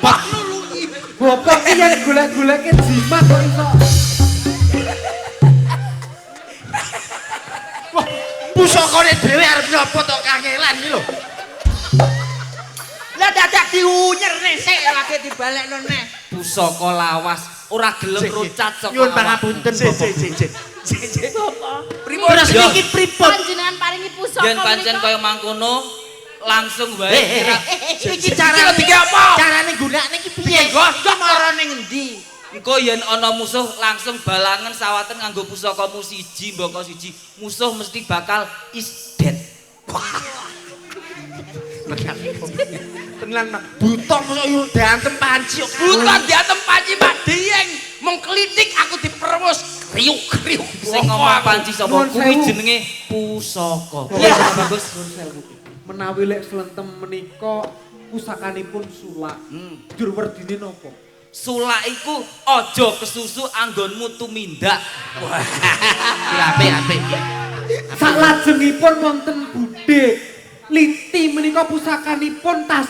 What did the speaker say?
Pak nulungi. Bapak ki yang golek-goleke jimat kok iso. Wah, pusakane dhewe arep napa tok kangelan iki lho. Lah dadak diunyer nek sik lagi dibalekno neh. Pusaka lawas ora gelem rucat saka. Nyuwun pangapunten Bapak. Pripun niki pripun? Panjenengan paringi pusaka Yen pancen kaya mangkono langsung wae. Iki cara iki apa? Carane gunakne iki piye? Gosok marane ngendi? Engko yen ana musuh langsung balangan sawaten nganggo pusakamu siji mbaka siji, musuh mesti bakal is dead. Tenan Mak. Buta mosok yo diantem panci kok. Buta diantem panci Pak Dieng. Mung klitik aku diperwus kriuk-kriuk. Sing ngomong panci sapa kuwi jenenge pusaka. Iya bagus. Menawi lek slentem menika pusakanipun sulak. Jur werdine napa? Sulak iku aja kesusu anggonmu tumindak. Apik. Salajengipun wonten budhe. Linti menika pusakanipun tas